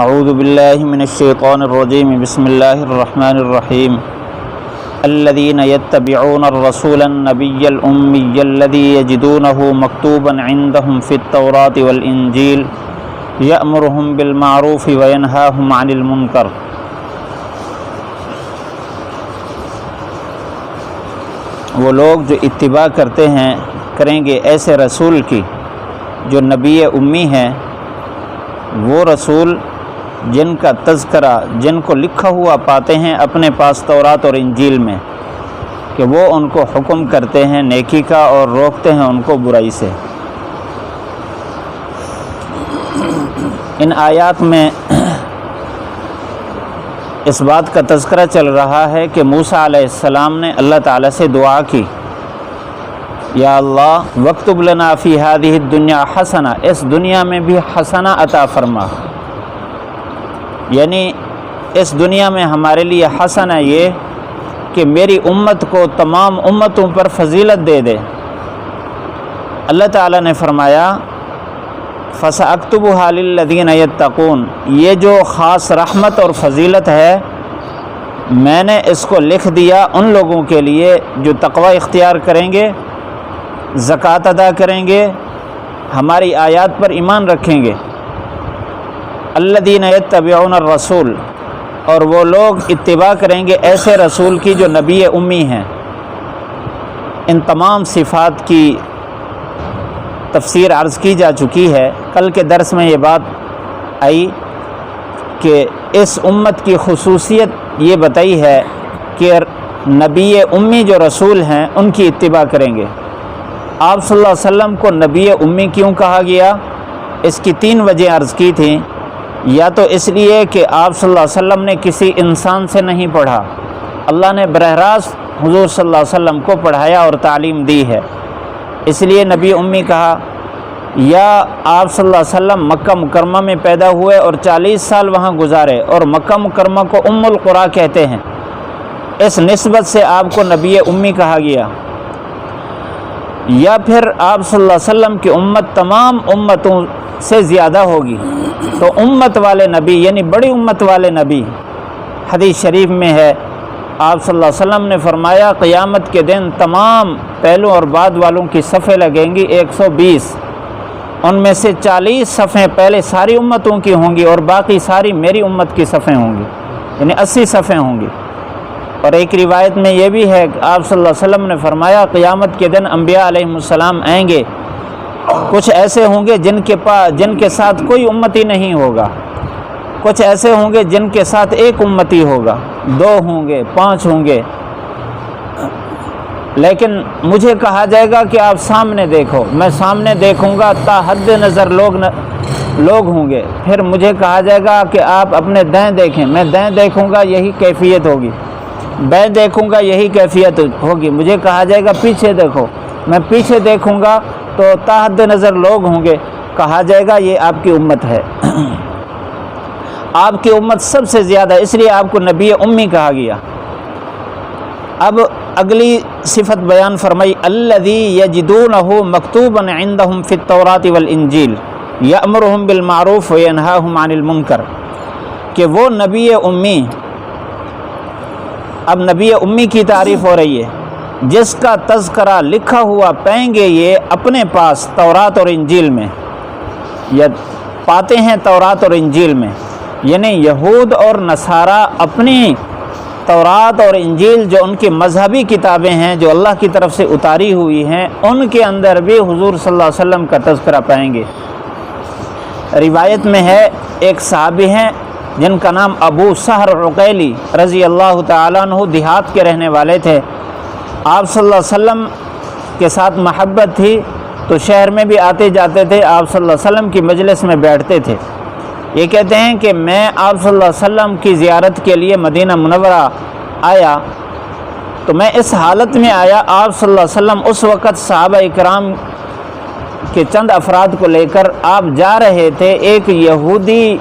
اعوذ باللہ من الشیطان الرجیم بسم اللہ الرحمن الرحیم الذین یتبعون الرسول النبی الامی الذی یجدونہ مکتوبا عندہم فی التوراۃ والانجیل یأمرہم بالمعروف وینہاہم عن المنکر۔ وہ لوگ جو اتباع کریں گے ایسے رسول کی جو نبی امی ہیں، وہ رسول جن کا تذکرہ جن کو لکھا ہوا پاتے ہیں اپنے پاس تورات اور انجیل میں، کہ وہ ان کو حکم کرتے ہیں نیکی کا اور روکتے ہیں ان کو برائی سے۔ ان آیات میں اس بات کا تذکرہ چل رہا ہے کہ موسیٰ علیہ السلام نے اللہ تعالیٰ سے دعا کی، یا اللہ وَاکْتُبْ لَنَا فِي هَذِهِ الدُّنْيَا حَسَنَةً، اس دنیا میں بھی حسنہ عطا فرما، یعنی اس دنیا میں ہمارے لیے حسنہ یہ کہ میری امت کو تمام امتوں پر فضیلت دے دے۔ اللہ تعالیٰ نے فرمایا فَسَأَكْتُبُهَا لِلَّذِينَ يَتَّقُونَ، یہ جو خاص رحمت اور فضیلت ہے میں نے اس کو لکھ دیا ان لوگوں کے لیے جو تقوی اختیار کریں گے، زکوٰۃ ادا کریں گے، ہماری آیات پر ایمان رکھیں گے۔ الذین یتبعون الرسول، اور وہ لوگ اتباع کریں گے ایسے رسول کی جو نبی امی ہیں۔ ان تمام صفات کی تفسیر عرض کی جا چکی ہے۔ کل کے درس میں یہ بات آئی کہ اس امت کی خصوصیت یہ بتائی ہے کہ نبی امی جو رسول ہیں ان کی اتباع کریں گے۔ آپ صلی اللہ علیہ وسلم کو نبی امی کیوں کہا گیا؟ اس کی 3 وجہ عرض کی تھیں۔ یا تو اس لیے کہ آپ صلی اللہ علیہ وسلم نے کسی انسان سے نہیں پڑھا، اللہ نے براہ راست حضور صلی اللہ علیہ وسلم کو پڑھایا اور تعلیم دی ہے، اس لیے نبی امی کہا۔ یا آپ صلی اللہ علیہ وسلم مکہ مکرمہ میں پیدا ہوئے اور 40 سال وہاں گزارے، اور مکہ مکرمہ کو ام القریٰ کہتے ہیں، اس نسبت سے آپ کو نبی امی کہا گیا۔ یا پھر آپ صلی اللہ علیہ وسلم کی امت تمام امتوں سے زیادہ ہوگی، تو امت والے نبی یعنی بڑی امت والے نبی۔ حدیث شریف میں ہے آپ صلی اللہ علیہ وسلم نے فرمایا قیامت کے دن تمام پہلو اور بعد والوں کی صفیں لگیں گی 120، ان میں سے 40 صفیں پہلے ساری امتوں کی ہوں گی اور باقی ساری میری امت کی صفیں ہوں گی، یعنی 80 صفیں ہوں گی۔ اور ایک روایت میں یہ بھی ہے کہ آپ صلی اللہ علیہ وسلم نے فرمایا قیامت کے دن انبیاء علیہ السلام آئیں گے، کچھ ایسے ہوں گے جن کے ساتھ کوئی امتی نہیں ہوگا، کچھ ایسے ہوں گے جن کے ساتھ ایک امتی ہوگا، 2 ہوں گے، 5 ہوں گے، لیکن مجھے کہا جائے گا کہ آپ سامنے دیکھو، میں سامنے دیکھوں گا، تا حد نظر لوگ ہوں گے۔ پھر مجھے کہا جائے گا کہ آپ اپنے دائیں دیکھیں، میں دائیں دیکھوں گا، یہی کیفیت ہوگی، بائیں دیکھوں گا، یہی کیفیت ہوگی۔ مجھے کہا جائے گا پیچھے دیکھو، میں پیچھے دیکھوں گا تو تا حد نظر لوگ ہوں گے، کہا جائے گا یہ آپ کی امت ہے۔ آپ کی امت سب سے زیادہ، اس لیے آپ کو نبی امی کہا گیا۔ اب اگلی صفت بیان فرمائی الذی یجدونہ مکتوبا عندہم فی التوراۃ والانجیل یأمرہم بالمعروف وینہاہم عن المنکر، کہ وہ نبی امی، اب نبی امی کی تعریف ہو رہی ہے، جس کا تذکرہ لکھا ہوا پائیں گے یہ اپنے پاس تورات اور انجیل میں، یا پاتے ہیں تورات اور انجیل میں، یعنی یہود اور نصارہ اپنی تورات اور انجیل جو ان کی مذہبی کتابیں ہیں جو اللہ کی طرف سے اتاری ہوئی ہیں، ان کے اندر بھی حضور صلی اللہ علیہ وسلم کا تذکرہ پائیں گے۔ روایت میں ہے ایک صحابی ہیں جن کا نام ابو سہر عقیلی رضی اللہ تعالیٰ عنہ، دیہات کے رہنے والے تھے۔ آپ صلی اللہ علیہ وسلم کے ساتھ محبت تھی تو شہر میں بھی آتے جاتے تھے، آپ صلی اللہ علیہ وسلم کی مجلس میں بیٹھتے تھے۔ یہ کہتے ہیں کہ میں آپ صلی اللہ علیہ وسلم کی زیارت کے لیے مدینہ منورہ آیا تو میں اس حالت میں آیا، آپ صلی اللہ علیہ وسلم اس وقت صحابہ اکرام کے چند افراد کو لے کر آپ جا رہے تھے ایک یہودی،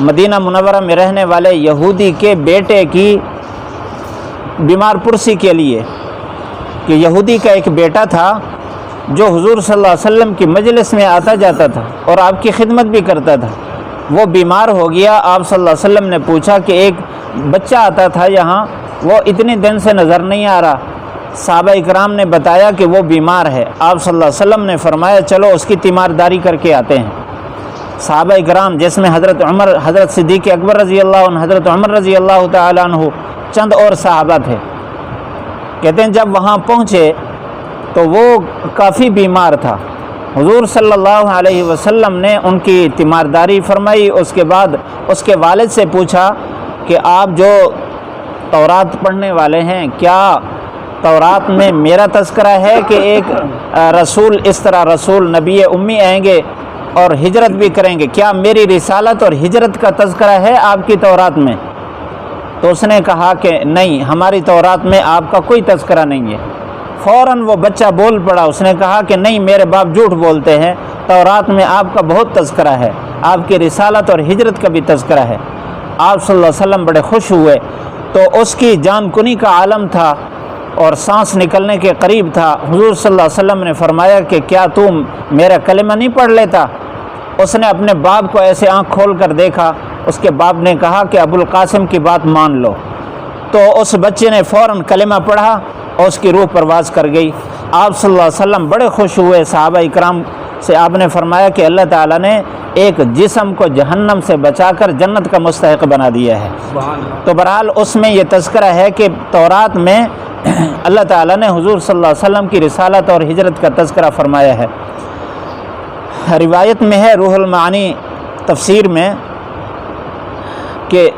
مدینہ منورہ میں رہنے والے یہودی کے بیٹے کی بیمار پرسی کے لیے، کہ یہودی کا ایک بیٹا تھا جو حضور صلی اللہ علیہ وسلم کی مجلس میں آتا جاتا تھا اور آپ کی خدمت بھی کرتا تھا، وہ بیمار ہو گیا۔ آپ صلی اللہ علیہ وسلم نے پوچھا کہ ایک بچہ آتا تھا یہاں، وہ اتنے دن سے نظر نہیں آ رہا۔ صحابہ اکرام نے بتایا کہ وہ بیمار ہے۔ آپ صلی اللہ علیہ وسلم نے فرمایا چلو اس کی تیمارداری کر کے آتے ہیں۔ صحابہ اکرام جس میں حضرت عمر، حضرت صدیق اکبر رضی اللہ عنہ، حضرت عمر رضی اللہ تعالیٰ عنہ، چند اور صحابہ تھے۔ کہتے ہیں جب وہاں پہنچے تو وہ کافی بیمار تھا۔ حضور صلی اللہ علیہ وسلم نے ان کی تیمارداری فرمائی۔ اس کے بعد اس کے والد سے پوچھا کہ آپ جو تورات پڑھنے والے ہیں، کیا تورات میں میرا تذکرہ ہے کہ ایک رسول اس طرح رسول نبی امی آئیں گے اور ہجرت بھی کریں گے، کیا میری رسالت اور ہجرت کا تذکرہ ہے آپ کی تورات میں؟ تو اس نے کہا کہ نہیں، ہماری تورات میں آپ کا کوئی تذکرہ نہیں ہے۔ فوراً وہ بچہ بول پڑا، اس نے کہا کہ نہیں، میرے باپ جھوٹ بولتے ہیں، تورات میں آپ کا بہت تذکرہ ہے، آپ کی رسالت اور ہجرت کا بھی تذکرہ ہے۔ آپ صلی اللہ علیہ وسلم بڑے خوش ہوئے۔ تو اس کی جان کنی کا عالم تھا اور سانس نکلنے کے قریب تھا۔ حضور صلی اللہ علیہ وسلم نے فرمایا کہ کیا تم میرا کلمہ نہیں پڑھ لیتا؟ اس نے اپنے باپ کو ایسے آنکھ کھول کر دیکھا۔ اس کے باپ نے کہا کہ ابو القاسم کی بات مان لو۔ تو اس بچے نے فوراً کلمہ پڑھا اور اس کی روح پرواز کر گئی۔ آپ صلی اللہ علیہ وسلم بڑے خوش ہوئے۔ صحابہ اکرام سے آپ نے فرمایا کہ اللہ تعالیٰ نے ایک جسم کو جہنم سے بچا کر جنت کا مستحق بنا دیا ہے۔ تو بہرحال اس میں یہ تذکرہ ہے کہ تورات میں اللہ تعالیٰ نے حضور صلی اللہ علیہ وسلم کی رسالت اور ہجرت کا تذکرہ فرمایا ہے۔ روایت میں ہے روح المعانی تفسیر میں کہ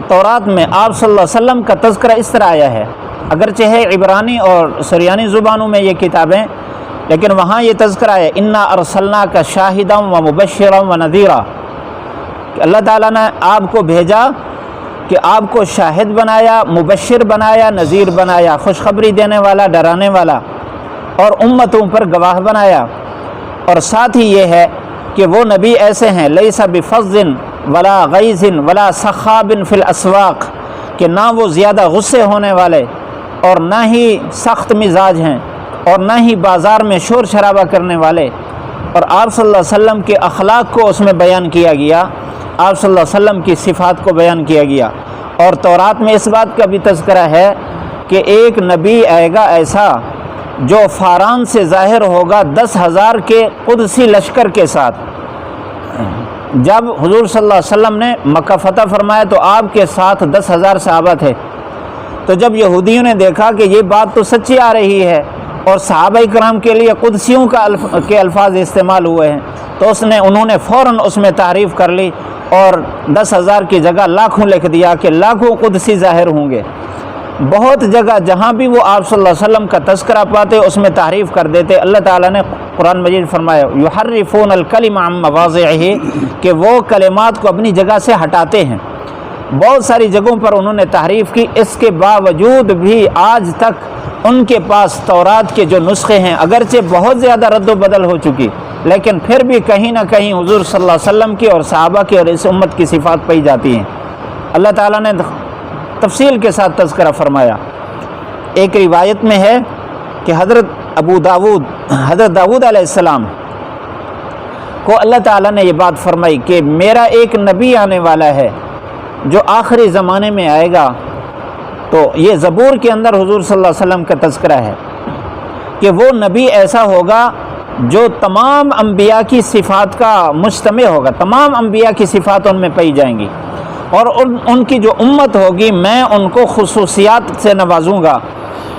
تورات میں آپ صلی اللہ علیہ وسلم کا تذکرہ اس طرح آیا ہے، اگرچہ ہے عبرانی اور سریانی زبانوں میں یہ کتابیں، لیکن وہاں یہ تذکرہ ہے انا ارسلناک شاہدا و مبشرا و نذیرا، کہ اللہ تعالیٰ نے آپ کو بھیجا کہ آپ کو شاہد بنایا، مبشر بنایا، نذیر بنایا، خوشخبری دینے والا، ڈرانے والا، اور امتوں پر گواہ بنایا۔ اور ساتھ ہی یہ ہے کہ وہ نبی ایسے ہیں لیس بفظ ولا غیظ ولا سخاب فی الاسواق، کہ نہ وہ زیادہ غصے ہونے والے اور نہ ہی سخت مزاج ہیں اور نہ ہی بازار میں شور شرابہ کرنے والے۔ اور آپ صلی اللہ علیہ وسلم کے اخلاق کو اس میں بیان کیا گیا، آپ صلی اللہ علیہ وسلم کی صفات کو بیان کیا گیا۔ اور تورات میں اس بات کا بھی تذکرہ ہے کہ ایک نبی آئے گا ایسا جو فاران سے ظاہر ہوگا 10,000 کے قدسی لشکر کے ساتھ۔ جب حضور صلی اللہ علیہ وسلم نے مکہ فتح فرمایا تو آپ کے ساتھ 10,000 صحابہ تھے۔ تو جب یہودیوں نے دیکھا کہ یہ بات تو سچی آ رہی ہے اور صحابہ کرام کے لیے قدسیوں کے الفاظ استعمال ہوئے ہیں، تو انہوں نے فوراً اس میں تعریف کر لی اور 10,000 کی جگہ لاکھوں لکھ دیا کہ لاکھوں قدسی ظاہر ہوں گے۔ بہت جگہ جہاں بھی وہ آپ صلی اللہ علیہ وسلم کا تذکرہ پاتے اس میں تعریف کر دیتے۔ اللہ تعالیٰ نے قرآن مجید فرمایا یحرفون الکلم عن مواضعہ، کہ وہ کلمات کو اپنی جگہ سے ہٹاتے ہیں۔ بہت ساری جگہوں پر انہوں نے تحریف کی، اس کے باوجود بھی آج تک ان کے پاس تورات کے جو نسخے ہیں، اگرچہ بہت زیادہ رد و بدل ہو چکی، لیکن پھر بھی کہیں نہ کہیں حضور صلی اللہ علیہ وسلم کی اور صحابہ کی اور اس امت کی صفات پائی جاتی ہیں۔ اللہ تعالیٰ نے تفصیل کے ساتھ تذکرہ فرمایا۔ ایک روایت میں ہے کہ حضرت داؤد علیہ السلام کو اللہ تعالیٰ نے یہ بات فرمائی کہ میرا ایک نبی آنے والا ہے جو آخری زمانے میں آئے گا۔ تو یہ زبور کے اندر حضور صلی اللہ علیہ وسلم کا تذکرہ ہے کہ وہ نبی ایسا ہوگا جو تمام انبیاء کی صفات کا مجتمع ہوگا، تمام انبیاء کی صفات ان میں پائی جائیں گی، اور ان کی جو امت ہوگی میں ان کو خصوصیات سے نوازوں گا۔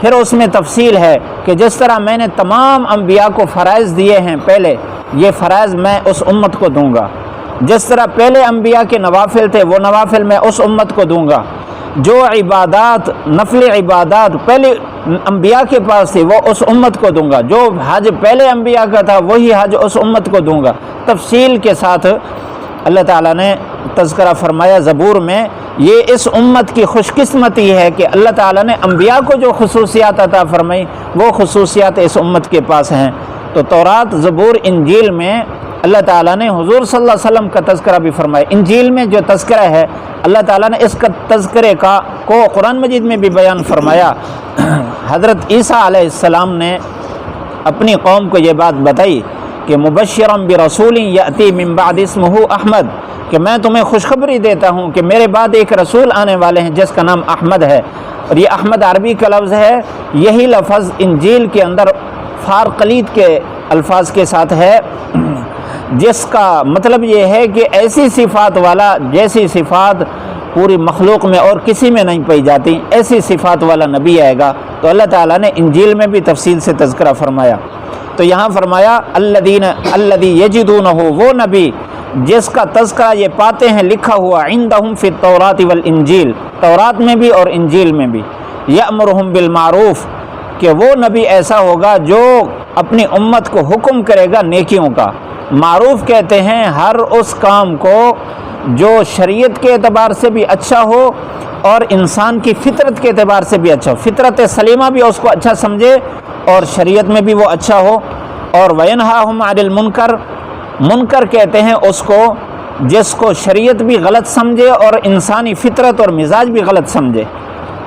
پھر اس میں تفصیل ہے کہ جس طرح میں نے تمام انبیاء کو فرائض دیے ہیں پہلے، یہ فرائض میں اس امت کو دوں گا۔ جس طرح پہلے انبیاء کے نوافل تھے وہ نوافل میں اس امت کو دوں گا۔ جو عبادات، نفل عبادات پہلے انبیاء کے پاس تھی وہ اس امت کو دوں گا۔ جو حج پہلے انبیاء کا تھا وہی حج اس امت کو دوں گا۔ تفصیل کے ساتھ اللہ تعالیٰ نے تذکرہ فرمایا زبور میں۔ یہ اس امت کی خوش قسمتی ہے کہ اللہ تعالیٰ نے انبیاء کو جو خصوصیات عطا فرمائی وہ خصوصیات اس امت کے پاس ہیں۔ تو تورات، زبور، انجیل میں اللہ تعالیٰ نے حضور صلی اللہ علیہ وسلم کا تذکرہ بھی فرمایا۔ انجیل میں جو تذکرہ ہے اللہ تعالیٰ نے اس کا تذکرے کو قرآن مجید میں بھی بیان فرمایا۔ حضرت عیسیٰ علیہ السلام نے اپنی قوم کو یہ بات بتائی کہ مبشرم برسول یأتی من بعد اسمہ احمد، کہ میں تمہیں خوشخبری دیتا ہوں کہ میرے بعد ایک رسول آنے والے ہیں جس کا نام احمد ہے. اور یہ احمد عربی کا لفظ ہے، یہی لفظ انجیل کے اندر فارقلیت کے الفاظ کے ساتھ ہے، جس کا مطلب یہ ہے کہ ایسی صفات والا، جیسی صفات پوری مخلوق میں اور کسی میں نہیں پائی جاتی، ایسی صفات والا نبی آئے گا. تو اللہ تعالیٰ نے انجیل میں بھی تفصیل سے تذکرہ فرمایا. تو یہاں فرمایا الذی یجدونہ، وہ نبی جس کا تذکرہ یہ پاتے ہیں لکھا ہوا عندہم فی التوراۃ والانجیل، تورات میں بھی اور انجیل میں بھی. یأمرہم بالمعروف، کہ وہ نبی ایسا ہوگا جو اپنی امت کو حکم کرے گا نیکیوں کا. معروف کہتے ہیں ہر اس کام کو جو شریعت کے اعتبار سے بھی اچھا ہو اور انسان کی فطرت کے اعتبار سے بھی اچھا ہو، فطرت سلیمہ بھی اس کو اچھا سمجھے اور شریعت میں بھی وہ اچھا ہو. اور وینہاہم عن المنکر، منکر کہتے ہیں اس کو جس کو شریعت بھی غلط سمجھے اور انسانی فطرت اور مزاج بھی غلط سمجھے.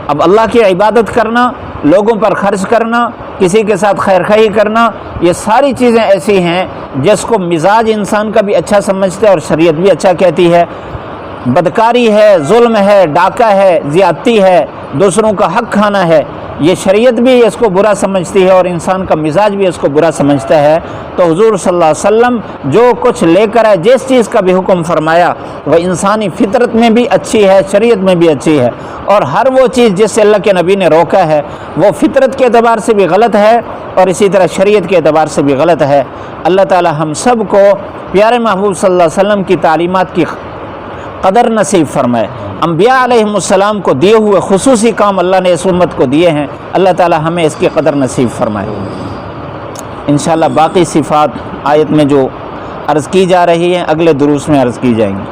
اب اللہ کی عبادت کرنا، لوگوں پر خرچ کرنا، کسی کے ساتھ خیر خواہی کرنا، یہ ساری چیزیں ایسی ہیں جس کو مزاج انسان کا بھی اچھا سمجھتے اور شریعت بھی اچھا کہتی ہے. بدکاری ہے، ظلم ہے، ڈاکہ ہے، زیادتی ہے، دوسروں کا حق کھانا ہے، یہ شریعت بھی اس کو برا سمجھتی ہے اور انسان کا مزاج بھی اس کو برا سمجھتا ہے. تو حضور صلی اللہ علیہ وسلم جو کچھ لے کر آئے، جس چیز کا بھی حکم فرمایا، وہ انسانی فطرت میں بھی اچھی ہے، شریعت میں بھی اچھی ہے. اور ہر وہ چیز جس سے اللہ کے نبی نے روکا ہے وہ فطرت کے اعتبار سے بھی غلط ہے اور اسی طرح شریعت کے اعتبار سے بھی غلط ہے. اللہ تعالی ہم سب کو پیارے محبوب صلی اللہ علیہ وسلم کی تعلیمات کی قدر نصیب فرمائے. انبیاء علیہم السلام کو دیے ہوئے خصوصی کام اللہ نے اس امت کو دیے ہیں، اللہ تعالی ہمیں اس کی قدر نصیب فرمائے. انشاءاللہ باقی صفات آیت میں جو عرض کی جا رہی ہیں اگلے دروس میں عرض کی جائیں گی.